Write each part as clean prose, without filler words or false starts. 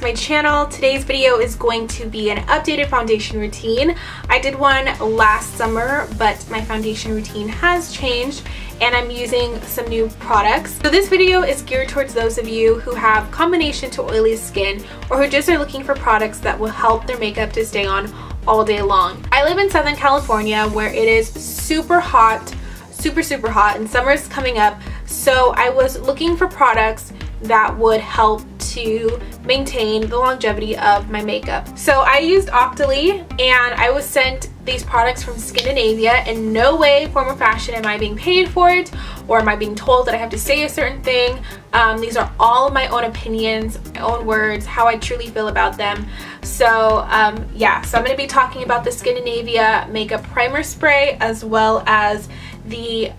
my channel. Today's video is going to be an updated foundation routine. I did one last summer, but my foundation routine has changed and I'm using some new products. So this video is geared towards those of you who have combination to oily skin or who just are looking for products that will help their makeup to stay on all day long. I live in Southern California where it is super hot, super hot, and summer's coming up. So I was looking for products that would help to maintain the longevity of my makeup. So I used Octoly, and I was sent these products from Skindinavia. In no way, form, or fashion am I being paid for it, or am I being told that I have to say a certain thing. These are all my own opinions, my own words, how I truly feel about them. So yeah, so I'm going to be talking about the Skindinavia makeup primer spray, as well as the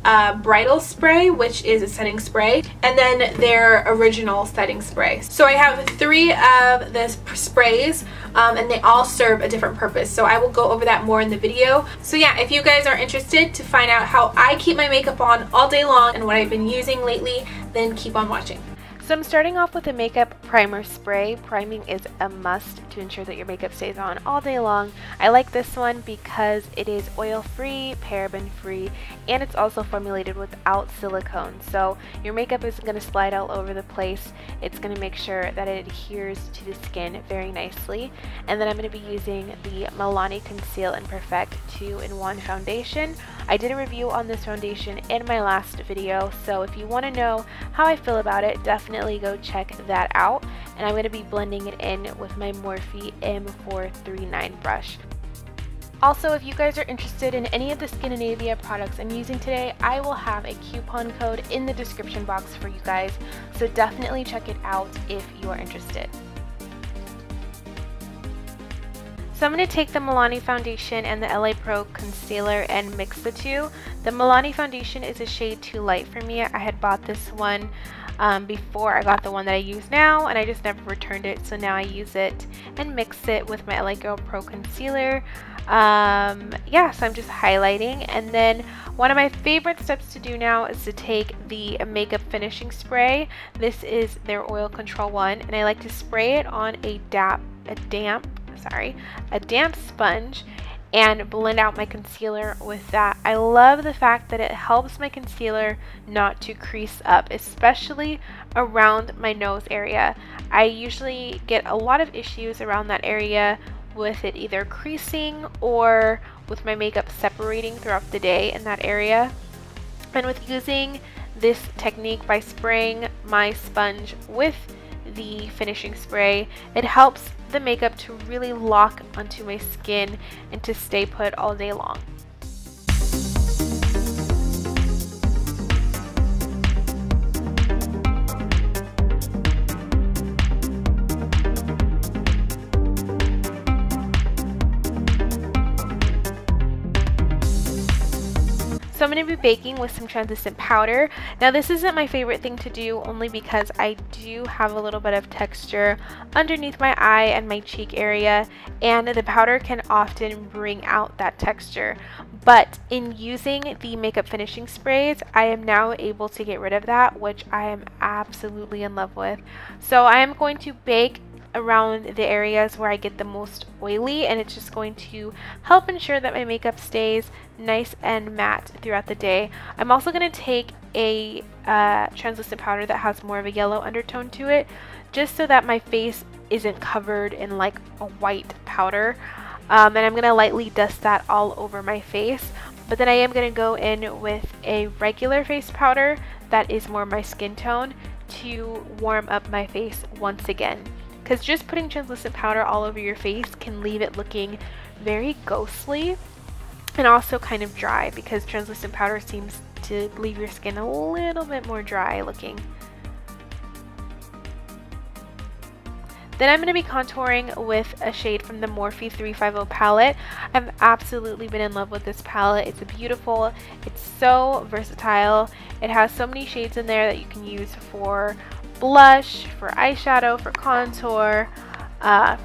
Bridal spray, which is a setting spray, and then their original setting spray. So I have 3 of the sprays, and they all serve a different purpose. So I will go over that more in the video. So yeah, if you guys are interested to find out how I keep my makeup on all day long and what I've been using lately, then keep on watching. So I'm starting off with a makeup primer spray. Priming is a must to ensure that your makeup stays on all day long. I like this one because it is oil-free, paraben-free, and it's also formulated without silicone. So your makeup isn't going to slide all over the place. It's going to make sure that it adheres to the skin very nicely. And then I'm going to be using the Milani Conceal Perfect 2-in-1 foundation. I did a review on this foundation in my last video, so if you want to know how I feel about it, definitely go check that out. And I'm going to be blending it in with my Morphs M439 brush. Also, if you guys are interested in any of the Skindinavia products I'm using today, I will have a coupon code in the description box for you guys, so definitely check it out if you are interested. So I'm going to take the Milani foundation and the LA Pro concealer and mix the two. The Milani foundation is a shade too light for me. I had bought this one before I got the one that I use now, and I just never returned it. So now I use it and mix it with my LA Pro concealer. Yeah, so I'm just highlighting. And then one of my favorite steps to do now is to take the makeup finishing spray. This is their oil control one, and I like to spray it on a damp sponge and blend out my concealer with that. I love the fact that it helps my concealer not to crease up, especially around my nose area. I usually get a lot of issues around that area with it either creasing or with my makeup separating throughout the day in that area. And with using this technique by spraying my sponge with the finishing spray, it helps the makeup to really lock onto my skin and to stay put all day long. So I'm going to be baking with some translucent powder. Now this isn't my favorite thing to do, only because I do have a little bit of texture underneath my eye and my cheek area, and the powder can often bring out that texture. But in using the makeup finishing sprays, I am now able to get rid of that, which I am absolutely in love with. So I am going to bake around the areas where I get the most oily, and it's just going to help ensure that my makeup stays nice and matte throughout the day. I'm also going to take a translucent powder that has more of a yellow undertone to it, just so that my face isn't covered in like a white powder, and I'm going to lightly dust that all over my face. But then I am going to go in with a regular face powder that is more my skin tone to warm up my face once again. Because just putting translucent powder all over your face can leave it looking very ghostly and also kind of dry, because translucent powder seems to leave your skin a little bit more dry looking. Then I'm going to be contouring with a shade from the Morphe 350 palette. I've absolutely been in love with this palette. It's beautiful. It's so versatile. It has so many shades in there that you can use for blush, for eyeshadow, for contour,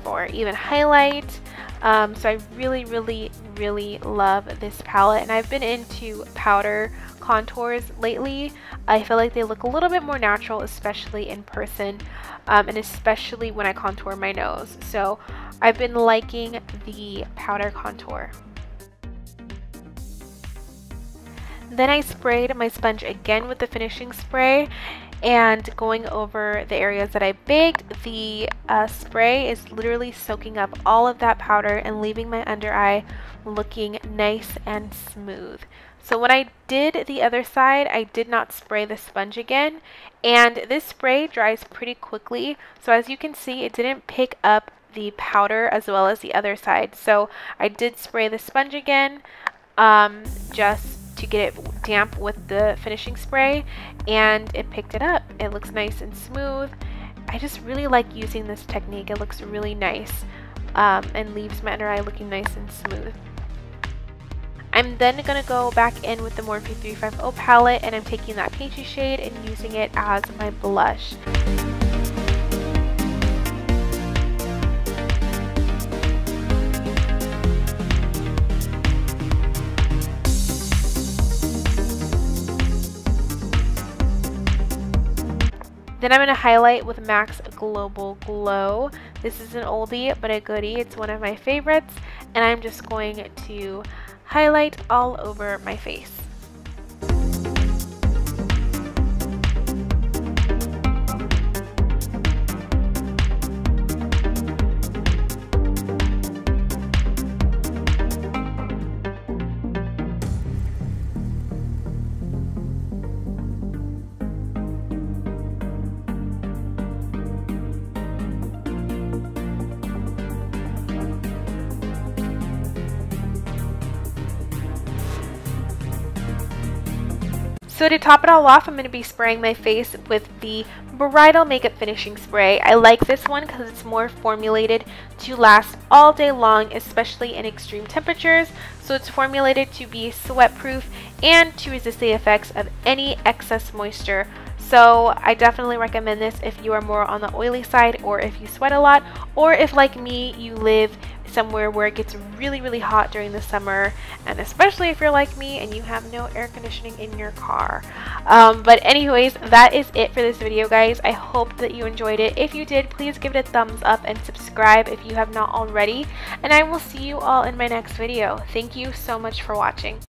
for even highlight. So I really love this palette, and I've been into powder contours lately. I feel like they look a little bit more natural, especially in person, and especially when I contour my nose. So I've been liking the powder contour. Then I sprayed my sponge again with the finishing spray, and going over the areas that I baked, the spray is literally soaking up all of that powder and leaving my under eye looking nice and smooth. So when I did the other side, I did not spray the sponge again, and this spray dries pretty quickly. So as you can see, it didn't pick up the powder as well as the other side. So I did spray the sponge again, just to get it damp with the finishing spray, and it picked it up. It looks nice and smooth. I just really like using this technique. It looks really nice, and leaves my under eye looking nice and smooth. I'm then going to go back in with the Morphe 350 palette, and I'm taking that peachy shade and using it as my blush. Then I'm going to highlight with MAC's Global Glow. This is an oldie but a goodie. It's one of my favorites, and I'm just going to highlight all over my face. So to top it all off, I'm going to be spraying my face with the Bridal Makeup Finishing Spray. I like this one because it's more formulated to last all day long, especially in extreme temperatures. So it's formulated to be sweat proof and to resist the effects of any excess moisture. So I definitely recommend this if you are more on the oily side, or if you sweat a lot, or if, like me, you live somewhere where it gets really hot during the summer, and especially if you're like me and you have no air conditioning in your car. But anyways, that is it for this video, guys. I hope that you enjoyed it. If you did, please give it a thumbs up and subscribe if you have not already, and I will see you all in my next video. Thank you so much for watching.